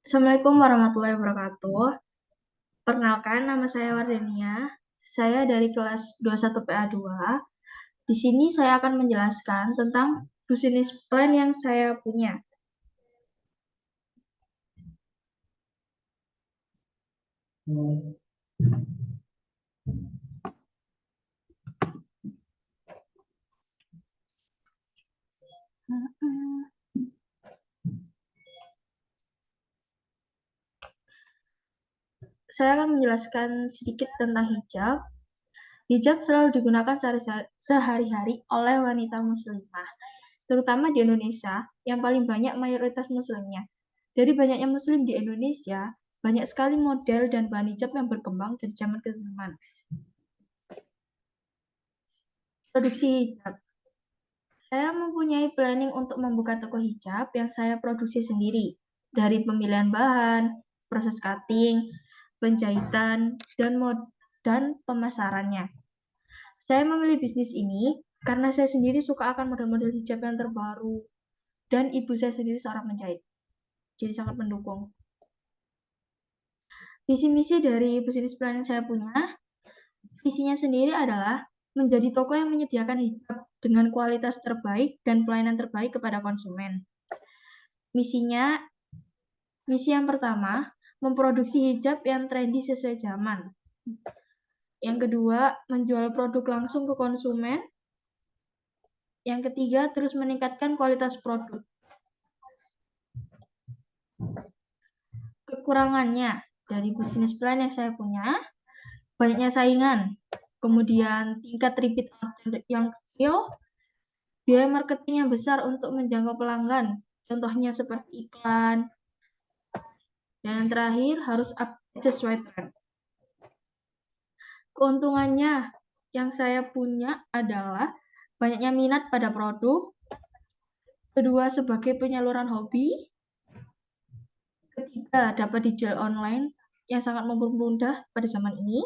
Assalamualaikum warahmatullahi wabarakatuh. Perkenalkan, nama saya Wardania. Saya dari kelas 21 PA2. Di sini saya akan menjelaskan tentang business plan yang saya punya. Saya akan menjelaskan sedikit tentang hijab. Hijab selalu digunakan sehari-hari oleh wanita muslimah, terutama di Indonesia yang paling banyak mayoritas muslimnya. Dari banyaknya muslim di Indonesia, banyak sekali model dan bahan hijab yang berkembang dari zaman ke zaman. Produksi hijab. Saya mempunyai planning untuk membuka toko hijab yang saya produksi sendiri. Dari pemilihan bahan, proses cutting, penjahitan, dan pemasarannya. Saya memilih bisnis ini karena saya sendiri suka akan model-model hijab yang terbaru. Dan ibu saya sendiri seorang penjahit. Jadi sangat mendukung. Visi misi dari bisnis plan yang saya punya, visinya sendiri adalah menjadi toko yang menyediakan hijab dengan kualitas terbaik dan pelayanan terbaik kepada konsumen. Misi yang pertama, memproduksi hijab yang trendy sesuai zaman. Yang kedua, menjual produk langsung ke konsumen. Yang ketiga, terus meningkatkan kualitas produk. Kekurangannya dari bisnis plan yang saya punya, banyaknya saingan, kemudian tingkat repeat order yang kecil, biaya marketing yang besar untuk menjangkau pelanggan, contohnya seperti iklan, dan yang terakhir harus update sesuai tren. Keuntungannya yang saya punya adalah banyaknya minat pada produk, kedua sebagai penyaluran hobi, ketiga dapat dijual online yang sangat mempermudah pada zaman ini,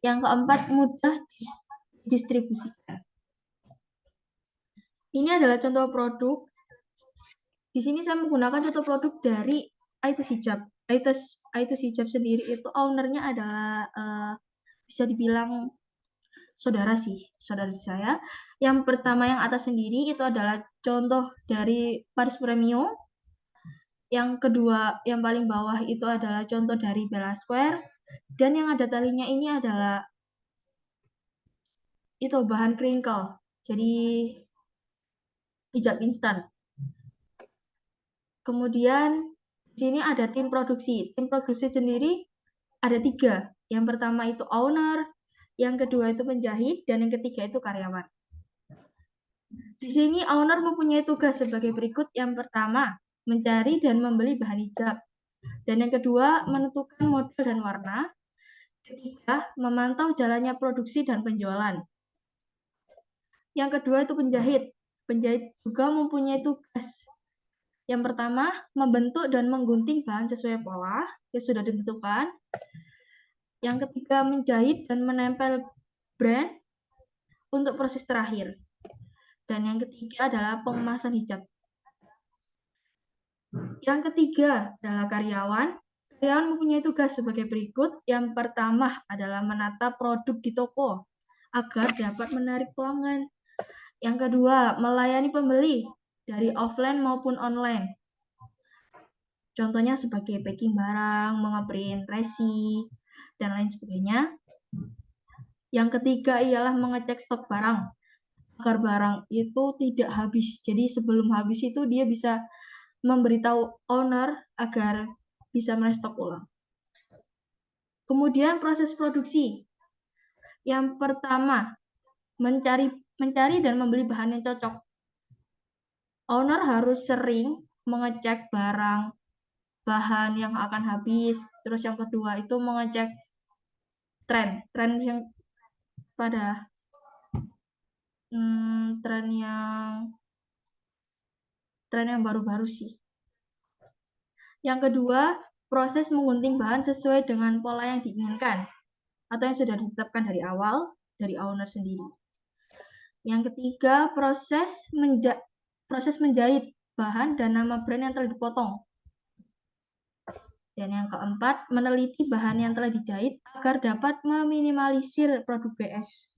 yang keempat mudah didistribusikan. Ini adalah contoh produk. Di sini saya menggunakan contoh produk dari Aitus Hijab. Aitus Hijab sendiri itu ownernya adalah bisa dibilang saudara saya. Yang pertama yang atas sendiri itu adalah contoh dari Paris Premium. Yang kedua yang paling bawah itu adalah contoh dari Bella Square. Dan yang ada talinya ini adalah itu bahan crinkle. Jadi hijab instan. Kemudian di sini ada tim produksi. Tim produksi sendiri ada 3. Yang pertama itu owner, yang kedua itu penjahit, dan yang ketiga itu karyawan. Di sini owner mempunyai tugas sebagai berikut. Yang pertama, mencari dan membeli bahan hijab. Dan yang kedua, menentukan model dan warna. Ketiga, memantau jalannya produksi dan penjualan. Yang kedua itu penjahit. Penjahit juga mempunyai tugas. Yang pertama, membentuk dan menggunting bahan sesuai pola yang sudah ditentukan. Yang ketiga, menjahit dan menempel brand untuk proses terakhir. Dan yang ketiga adalah pengemasan hijab. Yang ketiga adalah karyawan. Karyawan mempunyai tugas sebagai berikut. Yang pertama adalah menata produk di toko agar dapat menarik pelanggan. Yang kedua, melayani pembeli dari offline maupun online. Contohnya sebagai packing barang, mengeprint resi, dan lain sebagainya. Yang ketiga ialah mengecek stok barang agar barang itu tidak habis. Jadi sebelum habis itu dia bisa memberitahu owner agar bisa merestok ulang. Kemudian proses produksi. Yang pertama, mencari dan membeli bahan yang cocok. Owner harus sering mengecek bahan yang akan habis. Terus yang kedua itu mengecek tren yang baru-baru sih. Yang kedua, proses menggunting bahan sesuai dengan pola yang diinginkan atau yang sudah ditetapkan dari awal dari owner sendiri. Yang ketiga, proses menjahit bahan dan nama brand yang telah dipotong. Dan yang keempat, meneliti bahan yang telah dijahit agar dapat meminimalisir produk BS.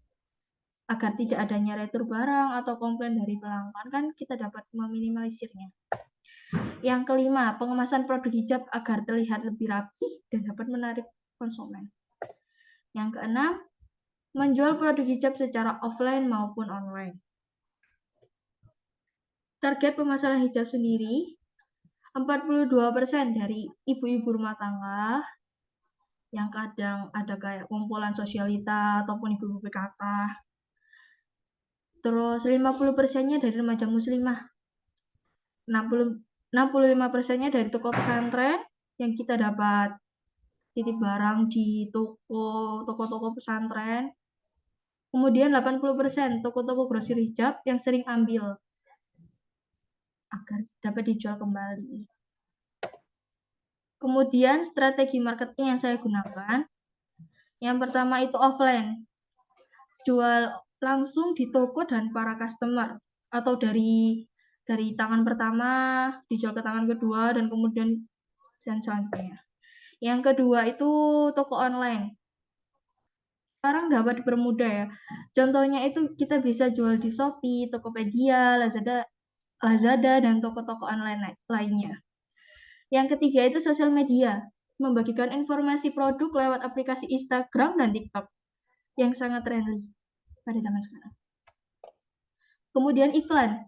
Agar tidak adanya retur barang atau komplain dari pelanggan, kan kita dapat meminimalisirnya. Yang kelima, pengemasan produk hijab agar terlihat lebih rapi dan dapat menarik konsumen. Yang keenam, menjual produk hijab secara offline maupun online. Target pemasaran hijab sendiri, 42% dari ibu-ibu rumah tangga, yang kadang ada kayak kumpulan sosialita ataupun ibu-ibu PKK. Terus 50%-nya dari remaja muslimah. 65%-nya dari toko pesantren yang kita dapat titip barang di toko-toko pesantren. Kemudian 80% toko-toko grosir hijab yang sering ambil agar dapat dijual kembali. Kemudian strategi marketing yang saya gunakan, yang pertama itu offline. Jual langsung di toko dan para customer, atau dari tangan pertama dijual ke tangan kedua dan kemudian selanjutnya. Yang kedua itu toko online. Sekarang dapat dipermudah ya. Contohnya itu kita bisa jual di Shopee, Tokopedia, Lazada dan toko-toko online lainnya. Yang ketiga itu sosial media, membagikan informasi produk lewat aplikasi Instagram dan TikTok yang sangat trendy pada zaman sekarang. Kemudian iklan.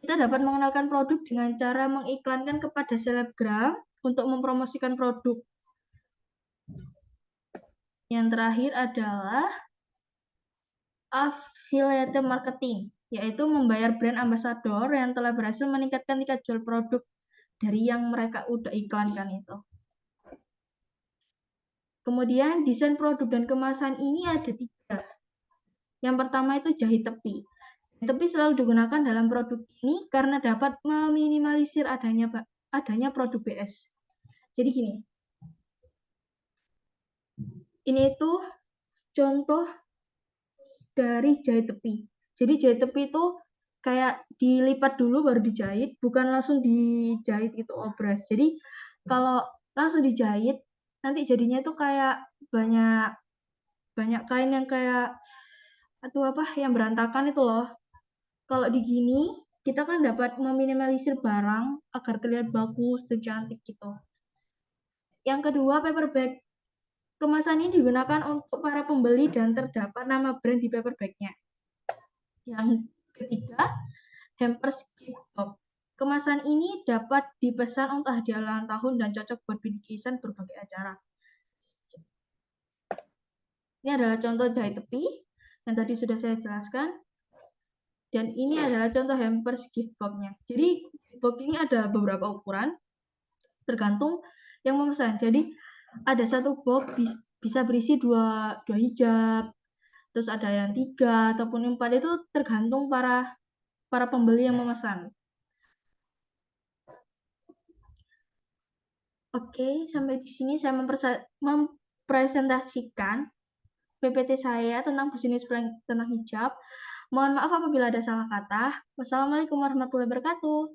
Kita dapat mengenalkan produk dengan cara mengiklankan kepada selebgram untuk mempromosikan produk. Yang terakhir adalah affiliate marketing, yaitu membayar brand ambassador yang telah berhasil meningkatkan tingkat jual produk dari yang mereka udah iklankan itu. Kemudian desain produk dan kemasan ini ada 3. Yang pertama itu jahit tepi. Tepi selalu digunakan dalam produk ini karena dapat meminimalisir adanya produk BS. Jadi gini, ini itu contoh dari jahit tepi. Jadi jahit tepi itu kayak dilipat dulu baru dijahit, bukan langsung dijahit itu obras. Jadi kalau langsung dijahit, nanti jadinya itu kayak banyak kain yang kayak yang berantakan itu loh. Kalau di gini, kita kan dapat meminimalisir barang agar terlihat bagus dan cantik gitu. Yang kedua, paper bag. Kemasan ini digunakan untuk para pembeli dan terdapat nama brand di paper bag-nya. Yang ketiga, hampers gift box. Kemasan ini dapat dipesan untuk hadiah ulang tahun dan cocok buat bingkisan berbagai acara. Ini adalah contoh jahit tepi yang tadi sudah saya jelaskan. Dan ini adalah contoh hampers gift box-nya. Jadi box ini ada beberapa ukuran, tergantung yang memesan. Jadi ada satu box bisa berisi dua hijab, terus ada yang 3 ataupun 4, itu tergantung para pembeli yang memesan. Oke, sampai di sini saya mempresentasikan PPT saya tentang bisnis plan tentang hijab. Mohon maaf apabila ada salah kata. Wassalamualaikum warahmatullahi wabarakatuh.